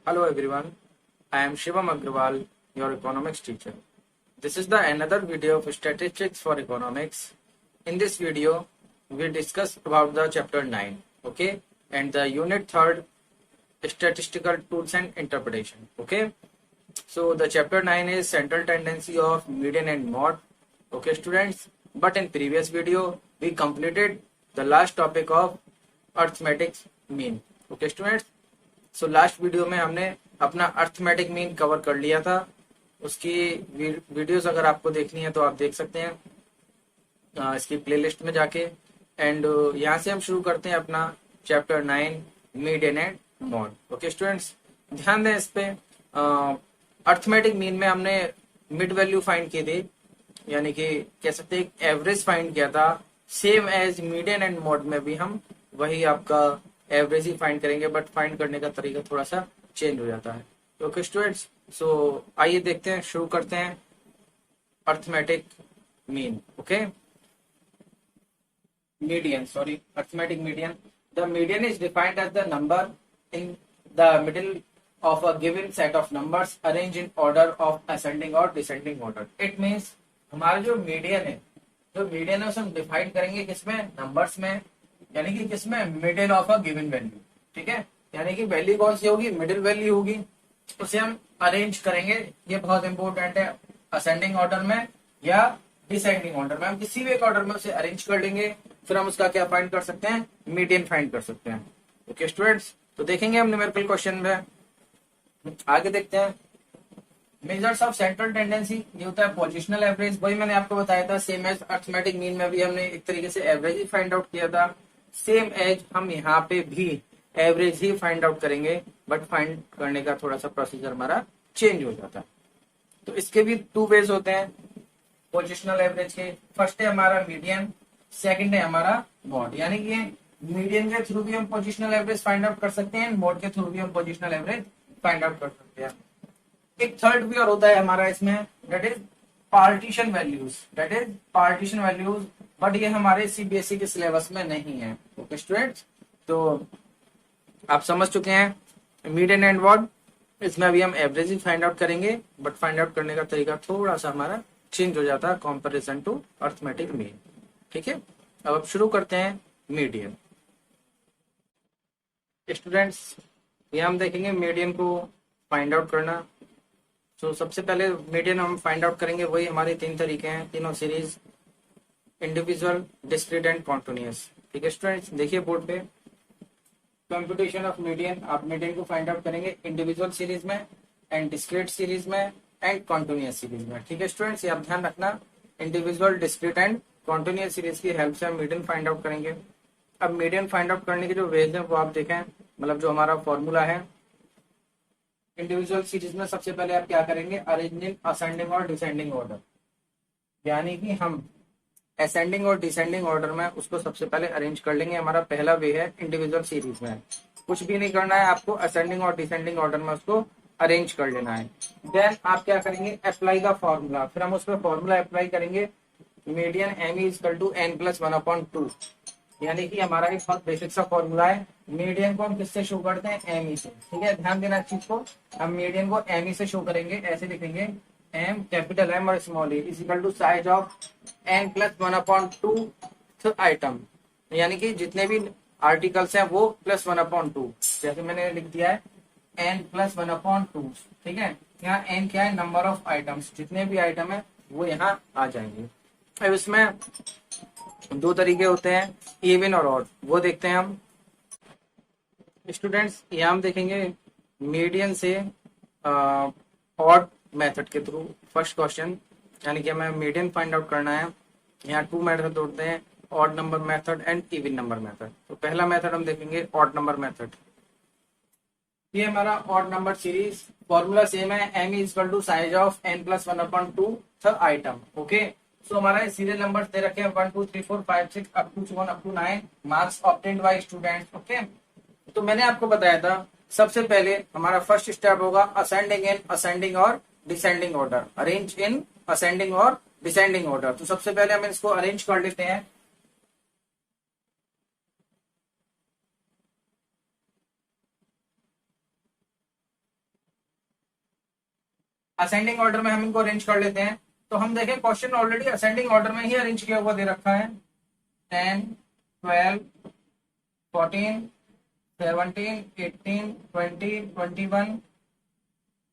Hello everyone, I am Shivam Agrawal, your economics teacher. This is the another video of statistics for economics. In this video, we discuss about the chapter 9, okay, and the unit 3rd, statistical tools and interpretation, okay. So the chapter 9 is central tendency of median and mode, okay students. But in previous video, we completed the last topic of arithmetic mean, okay students. So last video में हमने अपना arithmetic mean cover कर लिया था। उसकी videos अगर आपको देखनी है तो आप देख सकते हैं इसकी प्लेलिस्ट में जाके। एंड यहाँ से हम शुरू करते हैं अपना chapter 9 median and mod. Okay students, ध्यान दें इस पे। अर्थमेटिक मीन में हमने मिड वैल्यू फाइंड की थी, यानी कि कह सकते हैं एवरेज फाइंड किया था। Same as median and mode में भी हम वही आपका एवरेज ही फाइंड करेंगे, बट फाइंड करने का तरीका थोड़ा सा चेंज हो जाता है। ओके स्टूडेंट्स, सो आइए देखते हैं, शुरू करते हैं arithmetic mean. Okay, median, sorry, arithmetic median. The median is defined as the number in the middle of a given set of numbers arranged in order of ascending or descending order. It means हमारा जो median है, उसे हम define करेंगे किसमें, numbers में, यानी कि किसमें, middle of a given value. ठीक है, यानी कि वैल्यू कौन सी होगी, मिडिल वैल्यू होगी। उसे हम अरेंज करेंगे, ये बहुत इंपॉर्टेंट है, असेंडिंग ऑर्डर में या डिसेंडिंग ऑर्डर में। हम किसी भी एक ऑर्डर में उसे अरेंज कर लेंगे, फिर हम उसका क्या फाइंड कर सकते हैं, मीडियन फाइंड कर सकते हैं। ओके स्टूडेंट्स, तो देखेंगे हम न्यूमेरिकल क्वेश्चन में। आगे देखते हैं मेजर्स ऑफ सेंट्रल टेंडेंसी। ये होता है पोजिशनल एवरेज, वही मैंने आपको बताया था। सेम एज अर्थमेटिक मीन में भी हमने एक तरीके से एवरेज ही फाइंड आउट किया था, सेम एज हम यहाँ पे भी एवरेज ही फाइंड आउट करेंगे, बट फाइंड करने का थोड़ा सा प्रोसीजर हमारा चेंज हो जाता है। तो इसके भी टू वेज होते हैं पोजिशनल एवरेज के। फर्स्ट है हमारा मीडियन, सेकंड है हमारा मॉड। यानी कि मीडियन के थ्रू भी हम पोजिशनल एवरेज फाइंड आउट कर सकते हैं, मॉड के थ्रू भी हम पोजिशनल एवरेज फाइंड आउट कर सकते हैं। एक थर्ड भी और होता है हमारा इसमें, that is partition values, but ये हमारे सीबीएसई के सिलेबस में नहीं है। ओके स्टूडेंट्स, तो आप समझ चुके हैं मीडियन एंड मॉड। इसमें अभी हम एवरेज ही फाइंड आउट करेंगे, बट फाइंड आउट करने का तरीका थोड़ा सा हमारा चेंज हो जाता है कंपैरिजन टू अर्थमेटिक मीन। ठीक है, अब शुरू करते हैं मीडियन। स्टूडेंट्स, ये हम देखेंगे मीडियन को फाइंड आउट करना। तो सबसे पहले मीडियन हम फाइंड आउट करेंगे, वही हमारे तीन तरीके हैं, तीनों series, individual, discrete and continuous. ठीक है स्टूडेंट्स, देखिए बोर्ड पे कंप्यूटेशन ऑफ मीडियन। आप मीडियन को फाइंड आउट करेंगे इंडिविजुअल सीरीज में एंड डिस्क्रीट सीरीज में एंड कॉन्टिन्यूअस सीरीज में। ठीक है स्टूडेंट्स, ये आप ध्यान रखना, individual, discrete and continuous series की हेल्प से हम मीडियन फाइंड आउट करेंगे। अब मीडियन फाइंड आउट करने के जो वेज है वो आप देखें, मतलब जो हमारा फॉर्मूला है इंडिविजुअल सीरीज में, सबसे पहले आप क्या करेंगे, अरेंज इन असेंडिंग और डिसेंडिंग ऑर्डर। यानी कि हम असेंडिंग और डिसेंडिंग ऑर्डर में उसको सबसे पहले अरेंज कर लेंगे। हमारा पहला वे है इंडिविजुअल सीरीज में, कुछ भी नहीं करना है आपको, असेंडिंग और डिसेंडिंग ऑर्डर में उसको अरेंज कर लेना है। देन आप क्या करेंगे, अप्लाई द फॉर्मूला। फिर हम उस पर फॉर्मूला अप्लाई करेंगे, median M is equal to N plus 1/2। यानी कि हमारा एक बहुत बेसिक सा फॉर्मूला है। मीडियन को हम किससे शो करते हैं, एम ई से। ठीक है, ध्यान देना चीज को, हम मीडियन को एम ई से शो करेंगे, ऐसे लिखेंगे, एम कैपिटल एम और small A is equal to size of N plus 1/2 item. यानी कि जितने भी आर्टिकल्स हैं वो प्लस 1/2, जैसे मैंने लिख दिया है एन प्लस 1/2। ठीक है, यहाँ एन क्या है, नंबर ऑफ आइटम्स, जितने भी आइटम है वो यहाँ आ जाएंगे। अब इसमें दो तरीके होते हैं, इवन और ऑड, वो देखते हैं हम। स्टूडेंट्स, यहाँ हम देखेंगे मीडियन से ऑड मेथड के थ्रू फर्स्ट क्वेश्चन, यानी कि हमें मीडियन फाइंड आउट करना है। यहाँ टू मेथड होते हैं, odd number method and even number method. तो पहला मेथड हम देखेंगे ऑड नंबर मेथड। ये हमारा odd number series, formula same है, M is equal to size of N plus 1/2 item. Okay, so हमारा सीरियल नंबर दे रखे हैं 1 2 3 4 5 6 up to 7 up to 9, marks obtained by students. Okay, तो मैंने आपको बताया था सबसे पहले हमारा फर्स्ट स्टेप होगा असेंडिंग इन असेंडिंग और descending order, arrange in ascending और डिसेंडिंग ऑर्डर। तो सबसे पहले हम इसको अरेंज कर लेते हैं। असेंडिंग ऑर्डर में हम इनको अरेंज कर लेते हैं। तो हम देखें क्वेश्चन ऑलरेडी असेंडिंग ऑर्डर में ही अरेंज किया हुआ दे रखा है। 10, 12, 14, 17, 18, 20, 21,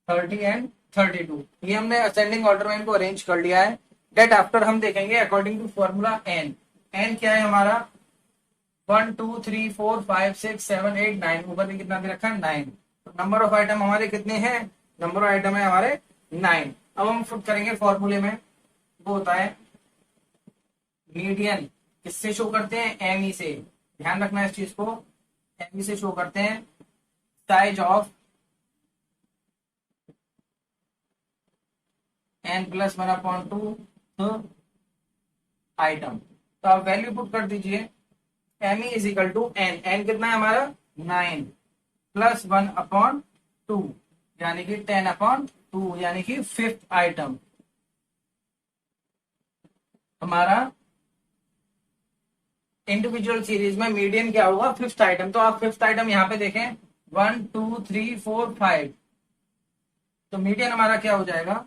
30 एंड 32, ये हमने असेंडिंग ऑर्डर में इनको अरेंज कर लिया है। डेट आफ्टर हम देखेंगे according to formula N. N क्या है हमारा 1 2 3 4 5 6 7 8 9, ऊपर भी कितना दे रखा है 9। नंबर ऑफ आइटम हमारे कितने हैं, नंबर ऑफ आइटम है हमारे 9। अब हम पुट करेंगे फॉर्मूले में, वो होता है मीडियन किससे शो करते हैं, एम ई से। ध्यान रखना इस चीज को, एम ई से शो करते हैं साइज ऑफ n+1/2 आइटम। तो आप वैल्यू पुट कर दीजिए, M E is equal to N, N कितना है हमारा 9 + 1/2 यानी कि 10/2 यानी कि 5th आइटम हमारा इंडिविजुअल सीरीज में मीडियन क्या होगा 5th आइटम। तो आप 5th आइटम यहां पे देखें 1 2 3 4 5, तो मीडियन हमारा क्या हो जाएगा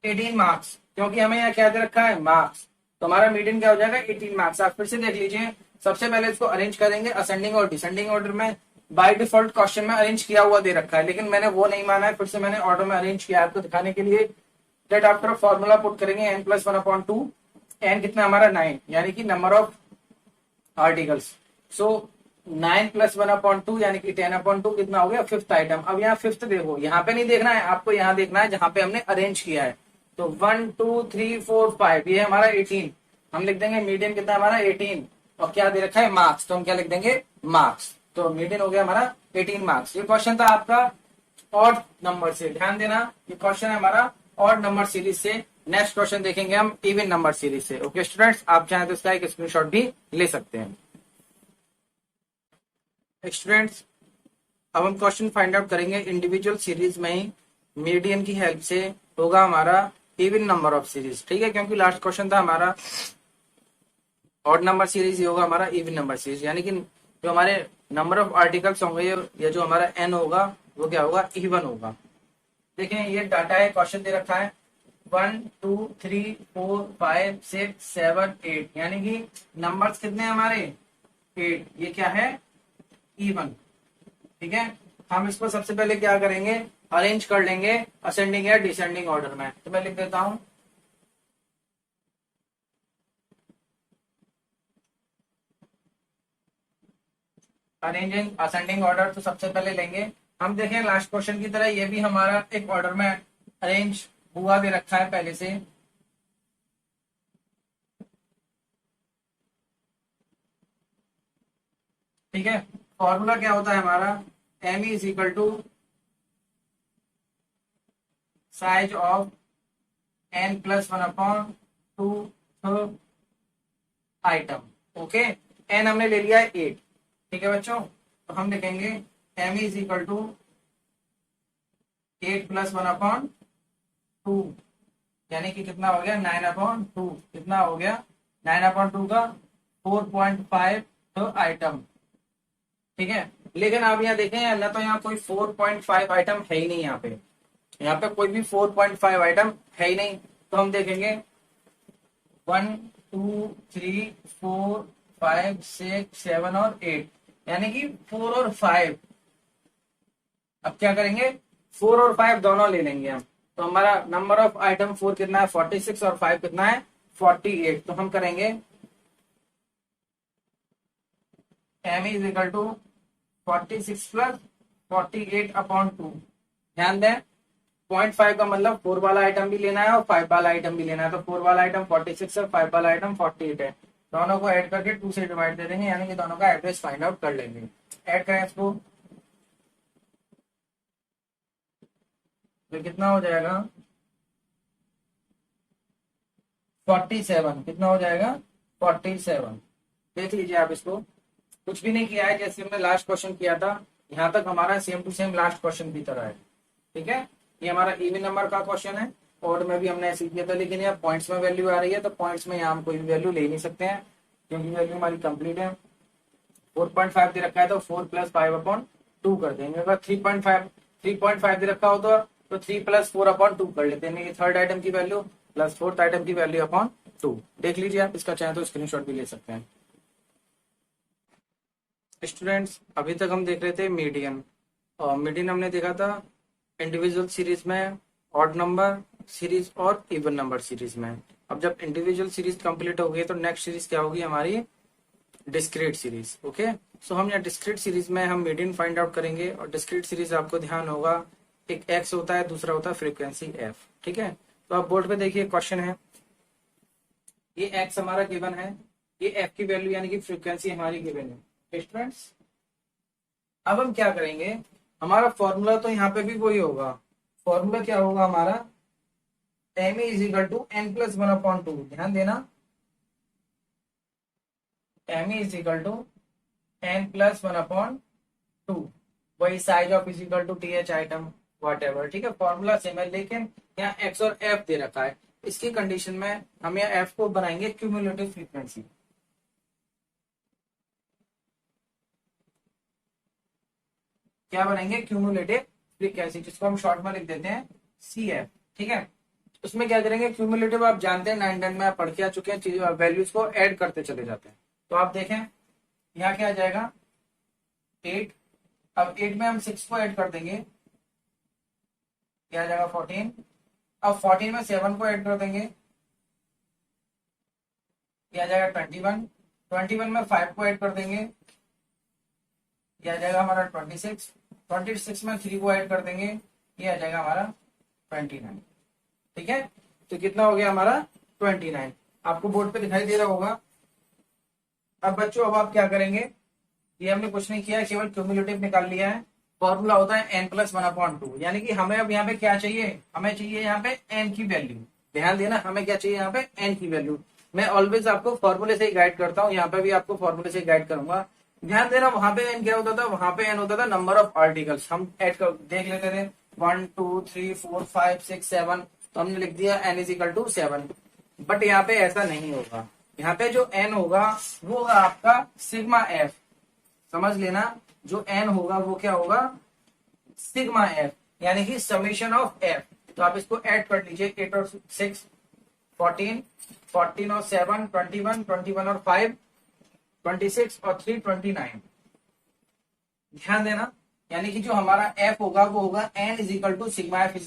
18 मार्क्स, क्योंकि हमें यहाँ क्या दे रखा है मार्क्स। तो हमारा मीडियन क्या हो जाएगा 18 मार्क्स। आप फिर से देख लीजिए, सबसे पहले इसको अरेंज करेंगे असेंडिंग और डिसेंडिंग ऑर्डर में। बाय डिफॉल्ट क्वेश्चन में अरेंज किया हुआ दे रखा है, लेकिन मैंने वो नहीं माना है, फिर से मैंने ऑर्डर में अरेंज किया है आपको दिखाने के लिए। डेट आफ्टर फॉर्मूला पुट करेंगे n+1/2, एन कितना हमारा 9 यानी कि नंबर ऑफ आर्टिकल्स। सो 9+1/2 यानी कि 10/2 कितना हो गया 5th आइटम। अब यहाँ 5th देखो, यहाँ पे नहीं देखना है आपको, यहाँ देखना है जहां पे हमने अरेंज किया है। तो 1 2 3 4 5 ये हमारा 18, हम लिख देंगे मीडियन कितना हमारा 18, और क्या दे रखा है मार्क्स, तो हम क्या लिख देंगे मार्क्स। तो मीडियन हो गया हमारा 18 मार्क्स। ये क्वेश्चन था आपका ऑड नंबर से, ध्यान देना ये क्वेश्चन है हमारा ऑड नंबर सीरीज से। नेक्स्ट क्वेश्चन देखेंगे हम इवन नंबर सीरीज से। ओके स्टूडेंट्स, आप चाहें तो इसका एक स्क्रीनशॉट भी ले सकते हैं। स्टूडेंट्स, अब हम क्वेश्चन फाइंड आउट करेंगे इंडिविजुअल सीरीज में ही, मीडियन की हेल्प से होगा हमारा इवन नंबर ऑफ सीरीज। ठीक है, क्योंकि लास्ट क्वेश्चन था हमारा ऑड नंबर सीरीज, ही होगा हमारा इवन नंबर सीरीज, यानी कि जो हमारे नंबर ऑफ आर्टिकल्स होंगे या जो हमारा एन होगा वो क्या होगा इवन होगा। देखें ये डाटा है, क्वेश्चन दे रखा है 1 2 3 4 5 6 7 8, यानी कि नंबर्स कितने हैं हमारे 8, ये क्या है इवन। ठीक है, हम इसको सबसे पहले क्या करेंगे अरेंज कर लेंगे असेंडिंग या डिसेंडिंग ऑर्डर में। तो मैं लिख देता हूं अरेंजिंग असेंडिंग ऑर्डर। तो सबसे पहले लेंगे हम, देखें लास्ट क्वेश्चन की तरह ये भी हमारा एक ऑर्डर में अरेंज हुआ दे रखा है पहले से। ठीक है, फॉर्मूला क्या होता है हमारा M E is equal to size of n+1/2 item. Okay, N हमने ले लिया है 8। ठीक है बच्चों, तो हम लिखेंगे एम इज इक्वल टू 8+1/2 यानी कि कितना हो गया 9/2, कितना हो गया 9/2 का 4.5 आइटम। ठीक है, लेकिन आप यहाँ देखें ना, तो यहाँ कोई 4.5 आइटम है ही नहीं, यहाँ पे कोई भी 4.5 आइटम है ही नहीं। तो हम देखेंगे 1 2 3 4 5 6 7 और 8, यानी कि 4 और 5। अब क्या करेंगे 4 और 5 दोनों ले लेंगे हम। तो हमारा नंबर ऑफ आइटम 4 कितना है 46 और 5 कितना है 48। तो हम करेंगे एम इज इक्वल टू 46 + 48/2। ध्यान दें 0.5 का मतलब 4 वाला आइटम भी लेना है और 5 वाला आइटम भी लेना है। तो 4 वाला आइटम 46 है, 5 वाला आइटम 48 है। दोनों को ऐड करके 2 से डिवाइड दे देंगे, यानी कि दोनों का एवरेज फाइंड आउट कर लेंगे। ऐड करें इसको तो कितना हो जाएगा 47। कितना हो जाएगा 47। देख लीजिए आप इसको, कुछ भी नहीं किया है, जैसे हमने लास्ट क्वेश्चन किया था यहाँ तक हमारा same to same last question की तरह है। ठीक है, ये हमारा इवन नंबर का क्वेश्चन है, और में भी हमने ऐसे किया था, लेकिन यहाँ पॉइंट्स में वैल्यू आ रही है, तो पॉइंट्स में यहाँ हम कोई भी वैल्यू ले नहीं सकते हैं क्योंकि वैल्यू हमारी कंप्लीट है। 4.5 दे रखा है, तो 4 + 5/2 2 कर देंगे। अगर 3.5 दे रखा हो तो 3 + 4/2 कर लेते हैं। थर्ड आइटम की वैल्यू प्लस फोर्थ आइटम की वैल्यू अपॉन 2 देख लीजिए आप, इसका चाहे तो स्क्रीनशॉट भी ले सकते हैं। स्टूडेंट्स अभी तक हम देख रहे थे मीडियन, और मीडियन हमने देखा था इंडिविजुअल सीरीज में, ऑड नंबर सीरीज और इवन नंबर सीरीज में। अब जब इंडिविजुअल सीरीज कंप्लीट हो गई तो नेक्स्ट सीरीज क्या होगी हमारी, डिस्क्रीट सीरीज। ओके, सो हम यहाँ डिस्क्रीट सीरीज में हम मीडियन फाइंड आउट करेंगे। और डिस्क्रीट सीरीज आपको ध्यान होगा, एक एक्स होता है, दूसरा होता है फ्रीक्वेंसी एफ। ठीक है, तो आप बोर्ड पे देखिए क्वेश्चन है, ये एक्स हमारा गिवन है, ये एफ की वैल्यू यानी कि फ्रीक्वेंसी हमारी गिवन है स्टूडेंट्स। अब हम क्या करेंगे, हमारा फॉर्मूला तो यहाँ पे भी वही होगा। फॉर्मूला क्या होगा हमारा, एम = n+1/2। ध्यान देना, एम = n+1/2, वही size of =th item what ever. ठीक है, फॉर्मूला सेम है, लेकिन यहाँ एक्स और एफ दे रखा है। इसकी कंडीशन में हम यहाँ एफ को बनाएंगे क्यूमुलेटिव फ्रीक्वेंसी। क्या बनाएंगे, क्यूमुलेटिव फ्रीक्वेंसी, जिसको हम शॉर्ट में लिख देते हैं CF। ठीक है, उसमें क्या करेंगे, क्यूमुलेटिव आप जानते हैं 9-10 में आप पढ़ के आ चुके हैं, वैल्यूज को ऐड करते चले जाते हैं। तो आप देखें यहाँ क्या आ जाएगा 8, अब 8 में हम 6 को ऐड कर देंगे, क्या आ जाएगा 14। अब 14 में 7 को ऐड कर देंगे, क्या आ जाएगा 21। 21 में 5 को ऐड कर देंगे, क्या आ जाएगा हमारा 26। 26 में 3 को ऐड कर देंगे, ये आ जाएगा हमारा 29। ठीक है, तो कितना हो गया हमारा 29, आपको बोर्ड पे दिखाई दे रहा होगा। अब बच्चों अब आप क्या करेंगे, ये हमने कुछ नहीं किया है, केवल क्यूमुलेटिव निकाल लिया है। फॉर्मूला होता है n+1/2, यानी कि हमें अब यहाँ पे क्या चाहिए, हमें चाहिए यहाँ पे n की वैल्यू। ध्यान देना, हमें क्या चाहिए यहाँ पे n की वैल्यू। मैं ऑलवेज आपको फॉर्मूले से ही गाइड करता हूँ, यहाँ पे भी आपको फॉर्मूले से गाइड करूंगा। ध्यान देना, वहां पे n क्या होता था, वहां पे n होता था नंबर ऑफ आर्टिकल्स। हम ऐड कर देख लेते थे 1 2 3 4 5 6 7, तो हमने लिख दिया n = 7। बट यहाँ पे ऐसा नहीं होगा, यहाँ पे जो n होगा वो होगा आपका सिग्मा f। समझ लेना, जो n होगा वो क्या होगा, सिग्मा f, यानी कि समेशन ऑफ f। तो आप इसको ऐड कर लीजिए, 8 और 6 14, 14 और 7 21, 21 और 5 26 और 3 29। ध्यान देना, यानी कि जो हमारा f होगा वो होगा n = सिग्मा f =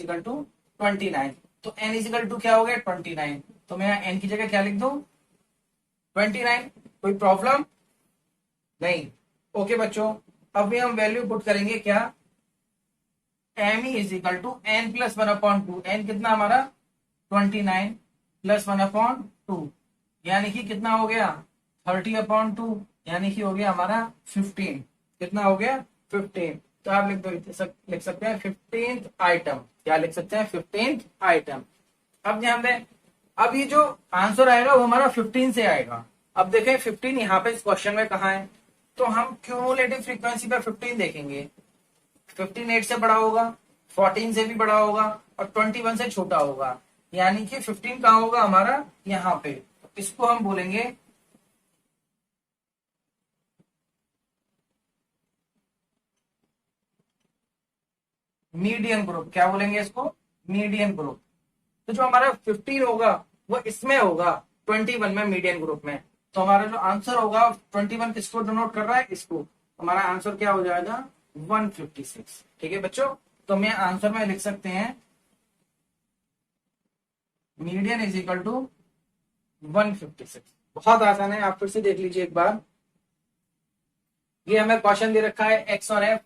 29। तो n = क्या हो गया 29, तो मैं n की जगह क्या लिख दूं 29। कोई प्रॉब्लम नहीं। ओके बच्चों, अब भी हम वैल्यू पुट करेंगे, क्या m = n+1/2। n कितना हमारा 29 + 1/2, यानी कि कितना हो गया 30/2, यानी कि हो गया हमारा 15। कितना हो गया 15। तो आप लिख सकते हैं 15th आइटम। क्या लिख सकते हैं 15th आइटम। अब ध्यान दें, अब ये जो आंसर आएगा वो हमारा 15 से आएगा। अब देखें 15 यहाँ पे इस क्वेश्चन में कहा है, तो हम क्यूमुलेटिव फ्रीक्वेंसी पे 15 देखेंगे। 15 8 से बड़ा होगा, 14 से भी बड़ा होगा, और 21 से छोटा होगा, यानी कि 15 कहाँ होगा हमारा यहाँ पे। इसको हम बोलेंगे मीडियन ग्रुप। क्या बोलेंगे इसको, मीडियन ग्रुप। तो जो हमारा 15 होगा वो इसमें होगा 21 में, मीडियन ग्रुप में। तो हमारा जो आंसर होगा 21 किसको डिनोट कर रहा है, इसको। हमारा आंसर क्या हो जाएगा 156। ठीक है बच्चों, तो मैं आंसर में लिख सकते हैं मीडियन = 156। बहुत आसान है, आप फिर से देख लीजिए एक बार। ये हमें क्वेश्चन दे रखा है एक्स और एफ।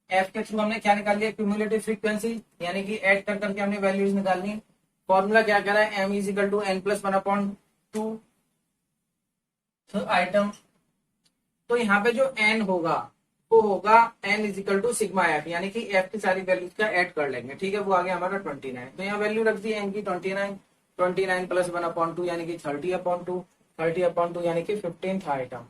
एफ के थ्रू हमने क्या निकाल लिया, क्यूमुलेटिव फ्रीक्वेंसी, यानी कि ऐड कर करके हमने वैल्यूज निकालनी। फॉर्मूला क्या कह रहा है, m = n+1/2 आइटम। तो यहाँ पे जो n होगा वो होगा n = सिग्मा f, यानी कि f की सारी वैल्यूज का ऐड कर लेंगे। ठीक है, वो आ गया हमारा 29। तो यहाँ वैल्यू रख दी n की 29, 29 + 1/2 यानी कि 30/2, 30/2 यानी कि 15th आइटम।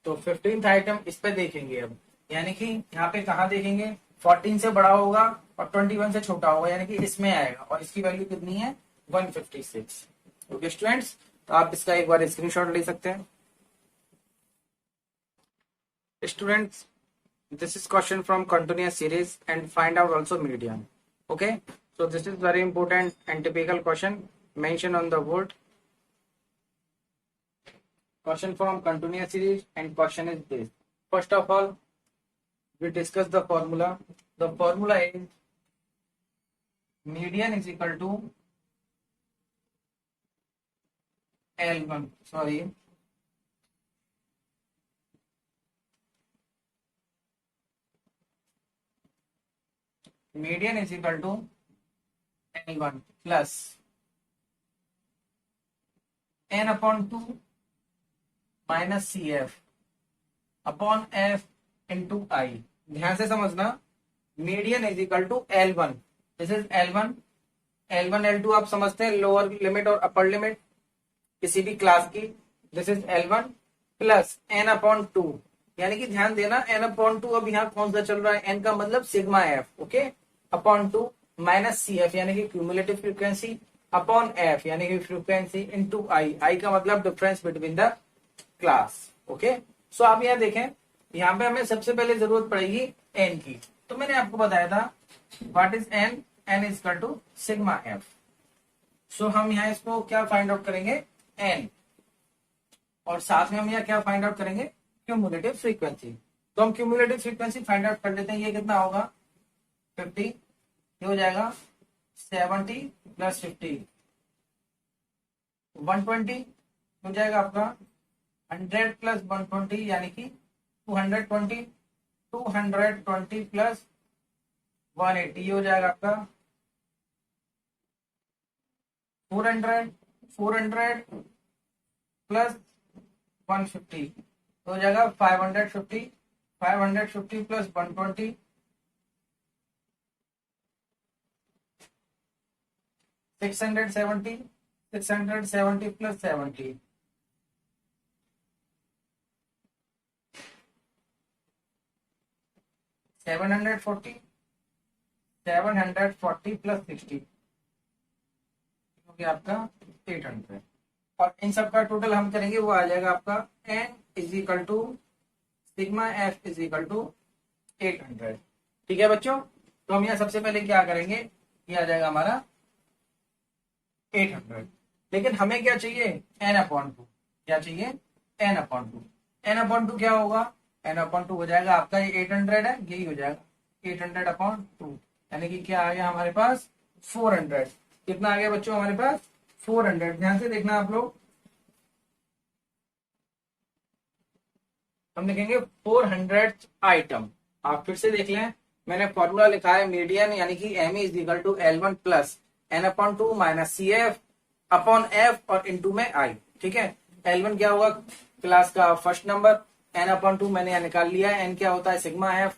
तो 15th आइटम इस पे देखेंगे अब, यानी कि यहाँ पे कहाँ देखेंगे, 14 से बड़ा होगा और 21 से छोटा होगा, यानी कि इसमें आएगा, और इसकी वैल्यू कितनी है 156। ओके स्टूडेंट्स, तो आप इसका एक बार स्क्रीनशॉट ले सकते हैं। Students This is question from continuous series and find out also median. Okay, so this is very important and typical question mentioned on the board. Question from continuous series and question is this. First of all, we discuss the formula. The formula is median is equal to L1. Sorry. Median is equal to L1 plus n upon 2 minus C F upon F into I. ध्यान से समझना, median is equal to L1. This is L1. L1 L2 आप समझते हैं, lower limit और upper limit किसी भी class की. This is L1 plus n upon 2, यानी कि ध्यान देना n अपॉन 2 अब यहाँ कौन सा चल रहा है, n का मतलब sigma F. Okay, upon 2 minus C F यानी कि क्यूमुलेटिव फ्रीक्वेंसी अपॉन एफ यानी कि फ्रीक्वेंसी इंटू आई. आई का मतलब difference between the class. Okay, so आप यहाँ देखें, यहाँ पे हमें सबसे पहले जरूरत पड़ेगी एन की. तो मैंने आपको बताया था what is N. N is equal to sigma F. So हम यहाँ इसको क्या फाइंड आउट करेंगे, एन, और साथ में हम यहाँ क्या फाइंड आउट करेंगे, क्यूमुलेटिव फ्रीक्वेंसी. तो हम क्यूमुलेटिव फ्रीक्वेंसी फाइंड आउट कर लेते हैं. ये कितना होगा 50, ये हो जाएगा 70 प्लस 50 120 हो जाएगा आपका 100 प्लस 120 यानी कि 220. 220 प्लस 180 ये हो जाएगा आपका 400. 400 प्लस 150 हो जाएगा 550. 550 प्लस 120 670. 670 प्लस 70 740. 740 प्लस 60 हो गया आपका 800. और इन सब का टोटल हम करेंगे, वो आ जाएगा आपका n is equal to sigma F is equal to 800. ठीक है बच्चों, तो हम यहाँ सबसे पहले क्या करेंगे, ये आ जाएगा हमारा 800. लेकिन हमें क्या चाहिए, n अपॉन 2. क्या चाहिए, n अपॉन 2. n अपॉन 2 क्या होगा, n अपॉन 2 हो जाएगा आपका, ये 800 है, यही हो जाएगा 800 अपॉन 2, यानी कि क्या आ गया हमारे पास 400. कितना आ गया बच्चों हमारे पास 400. ध्यान से देखना आप लोग, हम लिखेंगे 400 आइटम. आप फिर से देख लें, मैंने फॉर्मूला लिखा है मीडियन यानी कि M is equal to L1 plus n upon 2 minus C F upon F और इंटू में आई. ठीक है, L1 क्या होगा, क्लास का फर्स्ट नंबर. n अपॉन 2 मैंने यहाँ निकाल लिया. n क्या होता है, सिग्मा एफ.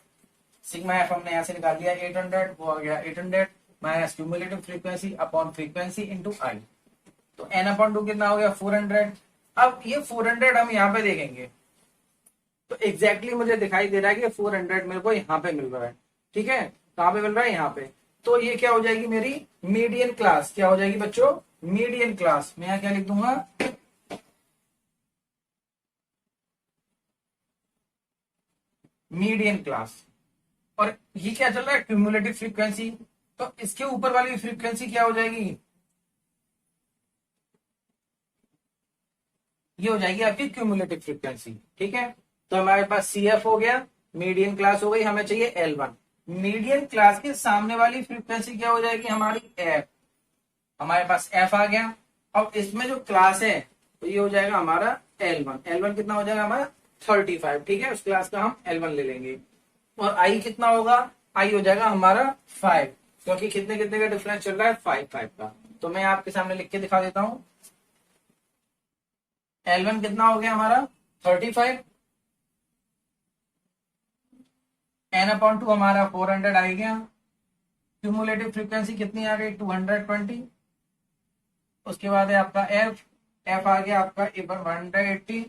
सिग्मा एफ हमने यहाँ से निकाल लिया 800, वो आ गया 800 minus cumulative frequency upon frequency into I. तो n अपॉन 2 कितना हो गया 400. अब ये 400 हम यहाँ पे देखेंगे तो एग्जैक्टली मुझे दिखाई दे रहा है कि 400 मेरे को यहाँ पे मिल रहा है. ठीक है, कहाँ पे मिल रहा है, यहाँ पे. तो ये क्या हो जाएगी मेरी मीडियन क्लास. क्या हो जाएगी बच्चों, मीडियन क्लास. मैं यहाँ क्या लिख दूंगा, मीडियन क्लास. और ये क्या चल रहा है, क्यूमुलेटिव फ्रीक्वेंसी. तो इसके ऊपर वाली फ्रीक्वेंसी क्या हो जाएगी, ये हो जाएगी आपकी क्यूमुलेटिव फ्रीक्वेंसी. ठीक है, तो हमारे पास सी एफ हो गया, मीडियन क्लास हो गई, हमें चाहिए L1. मीडियन क्लास के सामने वाली फ्रीक्वेंसी क्या हो जाएगी हमारी एफ. हमारे पास एफ आ गया. अब इसमें जो क्लास है तो ये हो जाएगा हमारा L1. L1 कितना हो जाएगा हमारा 35. ठीक है, उस क्लास का हम L1 ले लेंगे. और आई कितना होगा, आई हो जाएगा हमारा 5, क्योंकि कितने कितने का डिफरेंस चल रहा है 5 5 का. तो मैं आपके सामने लिख के दिखा देता हूं. L1 कितना हो गया हमारा 35. n अपॉन 2 हमारा 400 आ गया. क्यूमुलेटिव फ्रीक्वेंसी कितनी आ गई 220. उसके बाद है आपका एफ. एफ आ गया आपका 180.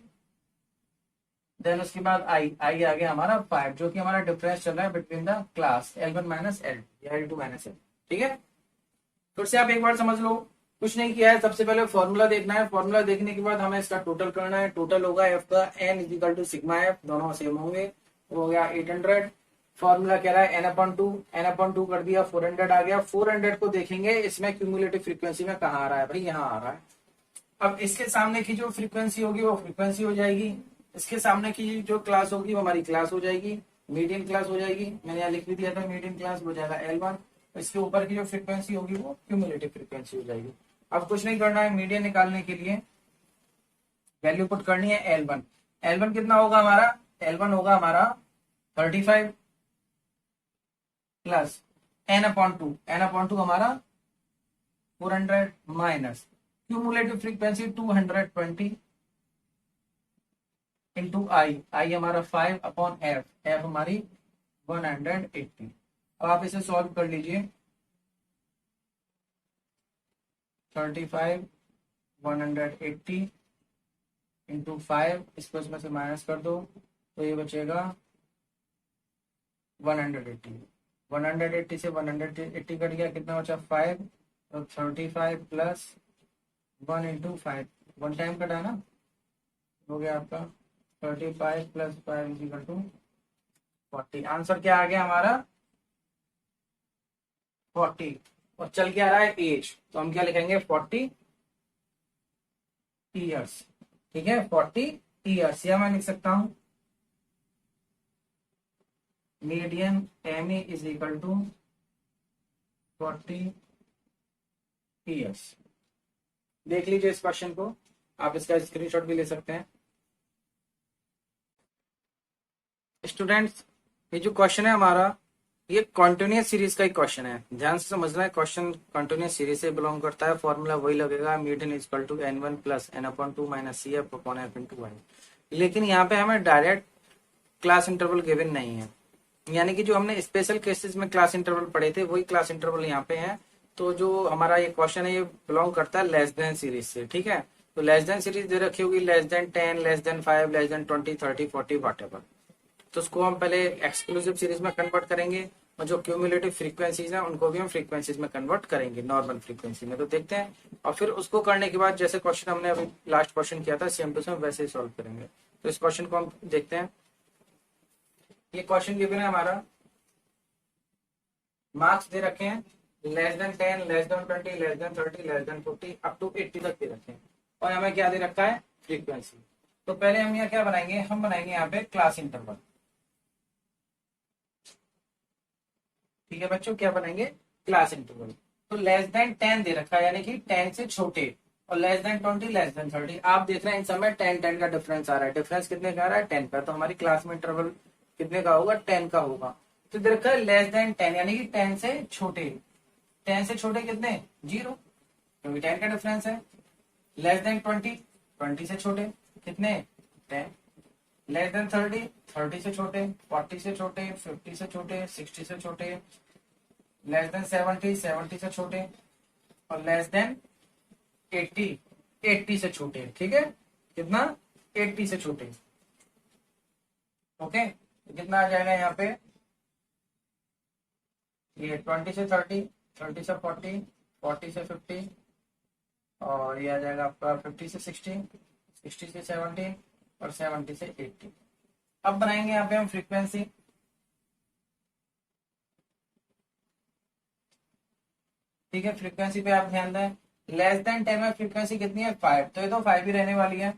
देन उसके बाद आई आ गया हमारा 5, जो कि हमारा डिफरेंस चल रहा है between the class L1 minus L2 या L2 माइनस L. ठीक है, फिर से आप एक बार समझ लो. कुछ नहीं किया है, सबसे पहले फॉर्मूला देखना है. फॉर्मूला देखने के बाद हमें इसका टोटल करना है. टोटल होगा एफ का n is equal to sigma F, दोनों सेम होंगे. हो गया 800। फॉर्मूला कह रहा है n/2 कर दिया, 400 आ गया। 400 को देखेंगे इसमें क्यूमुलेटिव फ्रीक्वेंसी में कहाँ आ रहा है भाई, यहाँ आ रहा है। अब इसके सामने की जो फ्रीक्वेंसी होगी वो फ्रीक्वेंसी हो जाएगी, इसके सामने की जो क्लास होगी वो हमारी क्लास हो जाएगी, मीडियन क्लास हो जाएगी। मैंने यहाँ लिख भी दिया था मीडियन क्लास हो जाएगा L1। इसके ऊपर की जो फ्रीक्वेंसी होगी वो क्यूमुलेटिव फ्रीक्वेंसी हो जाएगी। अब कुछ नहीं करना है, मीडियन निकालने के लिए वैल्यू पुट करनी है L1। L1 कितना होगा हमारा, L1 होगा हमारा 35 प्लस n/2 हमारा 400 माइनस क्यूमुलेटिव फ्रीक्वेंसी 220 इंटू आई हमारा 5/f, f हमारी 180। अब आप इसे सॉल्व कर लीजिए। 35 180 इंटू 5, इसको इसमें से माइनस कर दो तो ये बचेगा 180। 180 से 180 कट गया, कितना बचा 5, तो 35 प्लस 1 इंटू 5, 1 टाइम कटा ना, हो गया आपका 35 plus 5 is equal to 40। Answer क्या आ गया हमारा 40। और चल के आ रहा है एज, तो हम क्या लिखेंगे 40 ईयर्स। ठीक है 40 ईयर्स, या मैं लिख सकता हूं median ME is equal to 40 years. देख लीजिए इस क्वेश्चन को, आप इसका स्क्रीनशॉट भी ले सकते हैं। स्टूडेंट्स ये जो क्वेश्चन है हमारा, ये कॉन्टिन्यूस सीरीज का ही क्वेश्चन है, ध्यान से समझना है। क्वेश्चन कॉन्टिन्यूस सीरीज से बिलोंग करता है, फॉर्मूला वही लगेगा median is equal to N1 plus n/2 minus CF upon F into 1। लेकिन यहाँ पे हमें डायरेक्ट क्लास इंटरवल गिवन नहीं है, यानी कि जो हमने स्पेशल केसेस में क्लास इंटरवल पढ़े थे वही क्लास इंटरवल यहाँ पे है। तो जो हमारा ये क्वेश्चन है ये बिलोंग करता है लेस देन सीरीज से। ठीक है, तो लेस देन सीरीज दे रखी होगी less than 10, less then 5, less than 20, 30, 40 whatever. तो उसको हम पहले एक्सक्लूसिव सीरीज में कन्वर्ट करेंगे, और जो क्यूमुलेटिव फ्रीक्वेंसीज हैं उनको भी हम फ्रीक्वेंसीज में कन्वर्ट करेंगे नॉर्मल फ्रीक्वेंसी में। तो देखते हैं, और फिर उसको करने के बाद जैसे क्वेश्चन हमने अभी लास्ट क्वेश्चन किया था सेम टू सेम वैसे ही सॉल्व करेंगे। तो इस क्वेश्चन को हम देखते हैं। ये क्वेश्चन गिवन है हमारा, मार्क्स दे रखे हैं less than 10, less than 20, less than 30, less than 40 up to 80 तक दे रखे हैं, और हमें क्या दे रखा है फ्रीक्वेंसी। तो पहले हम यहाँ क्या बनाएंगे, हम बनाएंगे यहाँ पे क्लास इंटरवल। ठीक है बच्चों, क्या बनाएंगे क्लास इंटरवल। तो लेस देन 10 दे रखा है, यानी कि 10 से छोटे, और लेस देन 20, लेस देन 30। आप देख रहे हैं इन समय 10 का डिफरेंस आ रहा है। डिफरेंस कितने का आ रहा है 10 का, तो हमारी क्लास में इंटरवल कितने का होगा 10 का होगा। तो दे रखा है लेस देन 10 यानी कि 10 से छोटे। 10 से छोटे कितने 0, क्योंकि 10 का डिफरेंस है। लेस देन 20, 20 से छोटे कितने 10। लेस देन 30, 30 से छोटे, 40 से छोटे, 50 से छोटे, 60 से छोटे। लेस देन 70, 70 से छोटे, और लेस देन 80, 80 से छोटे। ठीक है, कितना 80 से छोटे। ओके, तो कितना आ जाएगा यहाँ पे, ये 20 से 30, 30 से 40, 40 से 50, और ये आ जाएगा आपका 50 से 60, 60 से 70, और 70 से 80। अब बनाएंगे यहाँ पे हम फ्रीक्वेंसी। ठीक है, फ्रीक्वेंसी पे आप ध्यान दें, लेस देन 10 में फ्रीक्वेंसी कितनी है 5, तो ये तो 5 ही रहने वाली है।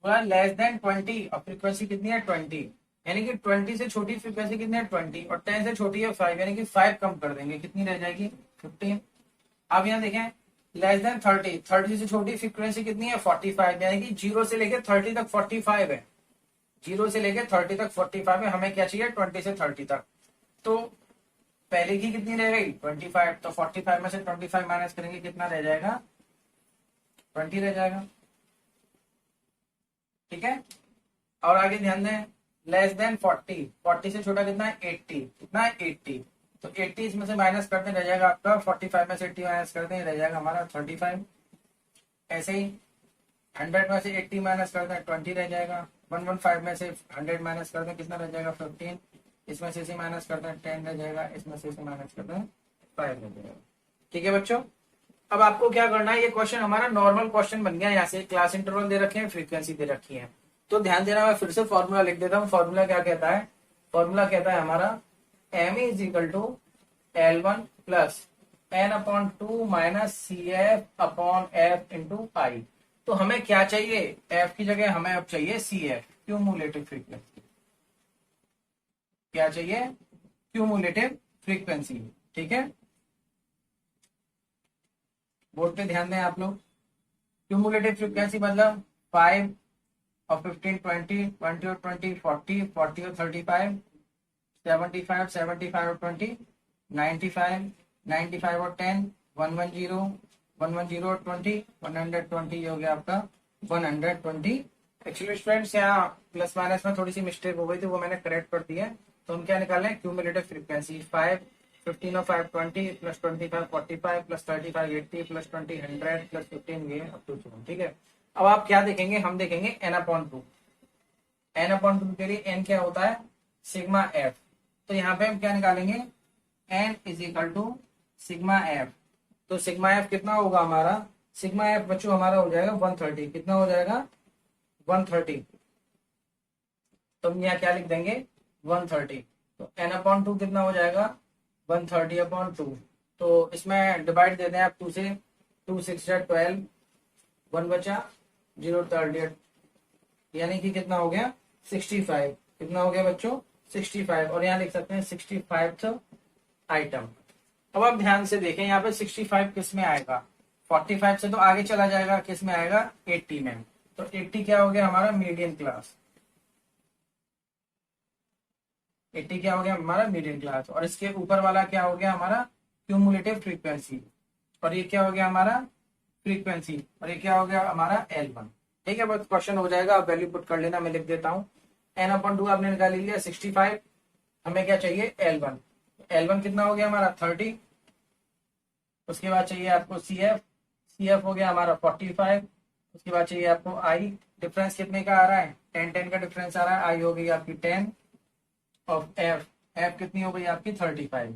बोला लेस देन 20 और फ्रीक्वेंसी कितनी है 20, यानी कि 20 से छोटी फ्रीक्वेंसी कितनी है 20, और 10 से छोटी है 5, यानी कि 5 कम कर देंगे, कितनी रह जाएगी 15। अब यहाँ देखें लेस देन 30, 30 से छोटी फ्रीक्वेंसी कितनी है 45, यानी कि 0 से लेकर 30 तक 45 है। 0 से लेकर 30 तक 45 है, हमें क्या चाहिए 20 से 30 तक। तो पहले की कितनी रह गई 25, तो 45 में से 25 माइनस करेंगे कितना रह जाएगा 20 रह जाएगा। ठीक है, और आगे ध्यान दें लेस देन 40, 40 से छोटा कितना है 80, कितना है 80, तो 80 इसमें से माइनस करते रह जाएगा आपका 45 में से 80 माइनस करते हैं रह जाएगा हमारा 35। ऐसे ही 100 में से 80 माइनस करते हैं 20 रह जाएगा। 115 में से 100 माइनस करते हैं कितना रह जाएगा 15, इसमें से इसे माइनस करते हैं 10 रह जाएगा, इसमें से इसे माइनस करते हैं 5 रह जाएगा। ठीक है बच्चों, अब आपको क्या करना है, ये क्वेश्चन हमारा नॉर्मल क्वेश्चन बन गया। यहाँ से क्लास इंटरवल दे रखे हैं, फ्रीक्वेंसी दे रखी है, तो ध्यान देना, मैं फिर से फॉर्मूला लिख देता हूँ। फॉर्मूला क्या कहता है? फॉर्मूला कहता है हमारा M is equal to L1 plus N/2 minus CF upon F into I. तो हमें क्या चाहिए? F की जगह हमें अब चाहिए CF, क्यूमुलेटिव फ्रीक्वेंसी। क्या चाहिए? Cumulative frequency. ठीक है, बोर्ड पे ध्यान दें आप लोग। क्यूमुलेटिव फ्रीक्वेंसी मतलब 5 और 15, 20, 20 और 20, 40, 40 और 35, 75, 75 और 20, 95, 95 और 10, 110, 110 और 20, 120 हो गया आपका 120। एक्चुअली स्टूडेंट्स यहाँ प्लस माइनस में थोड़ी सी मिस्टेक हो गई थी, वो मैंने करेक्ट कर दी है। तो हम क्या निकाल रहे हैं? क्यूमुलेटिव फ्रीक्वेंसी 5, 15 और 5 20 प्लस 25 45 प्लस 35 80 प्लस 20 100 प्लस 15 ये अप टू 7। ठीक है, अब आप क्या देखेंगे? हम देखेंगे N/2। N/2 के लिए N क्या होता है? Sigma F. तो यहाँ पे हम क्या निकालेंगे? N is equal to sigma F. तो सिग्मा एफ कितना होगा हमारा? सिग्मा एफ बच्चों हमारा हो जाएगा 130। कितना हो जाएगा? 130। तो हम यहाँ क्या लिख देंगे? 130। तो N/2 कितना हो जाएगा? 130/2। तो इसमें डिवाइड दे दें आप 2 से, 2 6 12, 1 बचा 0 38, यानी कि कितना हो गया? 65। कितना हो गया बच्चों? 65। और यहाँ लिख सकते हैं 65th आइटम। अब आप ध्यान से देखें, यहाँ पे 65 किस में आएगा? 45 से तो आगे चला जाएगा, किस में आएगा? 80 में। तो 80 क्या हो गया हमारा? Median class. 80 क्या हो गया हमारा? Median class. और इसके ऊपर वाला क्या हो गया हमारा? Cumulative frequency. और ये क्या हो गया हमारा? फ्रीक्वेंसी। और ये क्या हो गया हमारा? L1। ठीक है, बस क्वेश्चन हो जाएगा, आप वैल्यू पुट कर लेना, मैं लिख देता हूँ। N/2 आपने निकाल लिया 65। हमें क्या चाहिए? L1। L1 कितना हो गया हमारा? 30। उसके बाद चाहिए आपको CF। CF हो गया हमारा 45। उसके बाद चाहिए आपको आई। डिफरेंस कितने का आ रहा है? 10 का डिफरेंस आ रहा है। आई हो गई आपकी 10 और F कितनी हो गई आपकी? 35।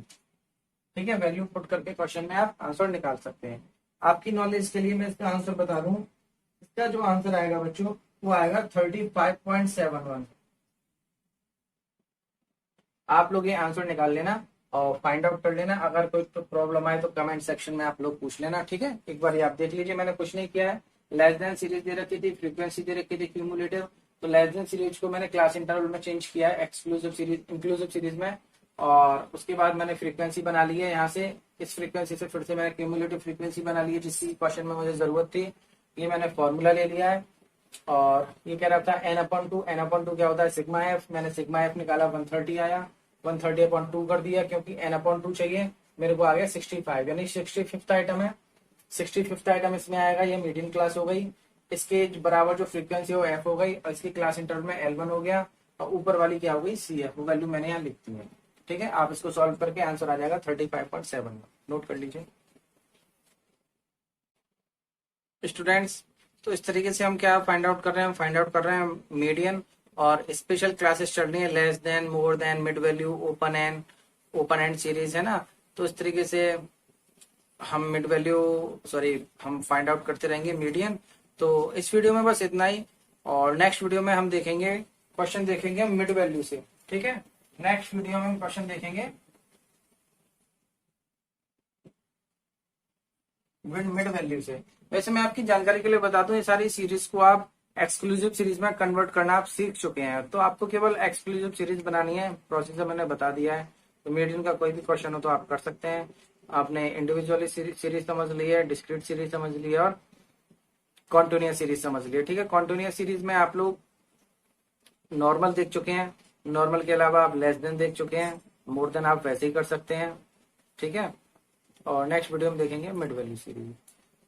ठीक है, वैल्यू पुट करके क्वेश्चन में आप आंसर निकाल सकते हैं। आपकी नॉलेज के लिए मैं इसका आंसर बता दूं, इसका जो आंसर आएगा बच्चों वो आएगा 35.71। आप लोग ये आंसर निकाल लेना और फाइंड आउट कर लेना। अगर कोई तो प्रॉब्लम आए तो कमेंट सेक्शन में आप लोग पूछ लेना। ठीक है, एक बार ये आप देख लीजिए, मैंने कुछ नहीं किया है। लेस देन सीरीज दे रखी थी, फ्रीक्वेंसी दे रखी थी क्यूमुलेटिव। तो लेस देन सीरीज को मैंने क्लास इंटरवल में चेंज किया है एक्सक्लूसिव सीरीज इंक्लूसिव सीरीज में। और उसके बाद मैंने फ्रीक्वेंसी बना ली है यहाँ से, इस फ्रीक्वेंसी से फिर से मैंने क्यूमुलेटिव फ्रीक्वेंसी बना ली है जिसकी क्वेश्चन में मुझे जरूरत थी। ये मैंने फॉर्मूला ले लिया है। और ये कह रहा था N/2। N/2 क्या होता है? Sigma F. मैंने सिग्मा एफ निकाला 130 आया, 130/2 कर दिया क्योंकि N/2 चाहिए। मेरे को आ गया 65, यानी 65th आइटम है। 65th आइटम इसमें आएगा, ये मीडियम क्लास हो गई। इसके बराबर जो फ्रीक्वेंसी हो F हो गई, और इसकी क्लास इंटरवल में L1 हो गया, और ऊपर वाली क्या हो गई? CF। वो वैल्यू मैंने यहाँ लिख दी है। ठीक है, आप इसको सॉल्व करके आंसर आ जाएगा 35.7। नोट कर लीजिए स्टूडेंट्स। तो इस तरीके से हम क्या फाइंड आउट कर रहे हैं? फाइंड आउट कर रहे हैं मीडियन। और स्पेशल क्लासेस चल रही है, less than, more than, mid value, open and series है ना। तो इस तरीके से हम मिड वैल्यू हम फाइंड आउट करते रहेंगे मीडियन। तो इस वीडियो में बस इतना ही, और नेक्स्ट वीडियो में हम देखेंगे क्वेश्चन देखेंगे मिड वैल्यू से। ठीक है, नेक्स्ट वीडियो में हम क्वेश्चन देखेंगे मिड वैल्यू से। वैसे मैं आपकी जानकारी के लिए बता दूं, ये सारी सीरीज को आप एक्सक्लूसिव सीरीज में कन्वर्ट करना आप सीख चुके हैं। तो आपको केवल एक्सक्लूसिव सीरीज बनानी है, प्रोसीजर मैंने बता दिया है। तो मीडियन का कोई भी क्वेश्चन हो तो आप कर सकते हैं। आपने इंडिविजुअली सीरीज समझ ली है, डिस्क्रीट सीरीज समझ ली है, और कॉन्टिन्यूअस सीरीज समझ ली है। ठीक है, कॉन्टिन्यूअस सीरीज में आप लोग नॉर्मल देख चुके हैं, नॉर्मल के अलावा आप लेस देन देख चुके हैं, मोर देन आप वैसे ही कर सकते हैं। ठीक है, और नेक्स्ट वीडियो में देखेंगे मिड वैल्यू सीरीज।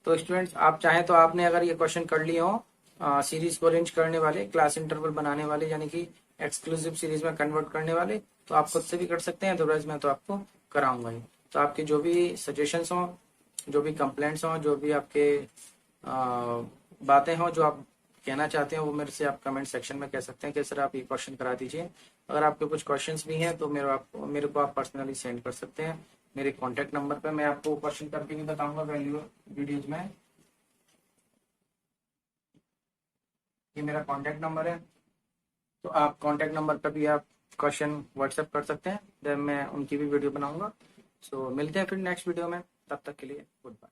तो स्टूडेंट्स, आप चाहें तो आपने अगर ये क्वेश्चन कर लिए हो सीरीज को अरेंज करने वाले, क्लास इंटरवल बनाने वाले, यानी कि एक्सक्लूसिव सीरीज में कन्वर्ट करने वाले, तो आप खुद से भी कर सकते हैं। अदरवाइज मैं तो आपको कराऊंगा ही। तो आपके जो भी सजेशंस हों, जो भी कंप्लेंट्स हों, जो भी आपके बातें हों, जो आप कहना चाहते हैं, वो मेरे से आप कमेंट सेक्शन में कह सकते हैं कि सर आप ये क्वेश्चन करा दीजिए। अगर आपके कुछ क्वेश्चंस भी हैं तो मेरे को आप पर्सनली सेंड कर सकते हैं मेरे कॉन्टेक्ट नंबर पे। मैं आपको क्वेश्चन करके भी बताऊंगा वैल्यू वीडियोज में। ये मेरा कॉन्टेक्ट नंबर है, तो आप कॉन्टैक्ट नंबर पर भी आप क्वेश्चन व्हाट्सएप कर सकते हैं, देन मैं उनकी भी वीडियो बनाऊंगा। सो मिलते हैं फिर नेक्स्ट वीडियो में, तब तक के लिए गुड बाय।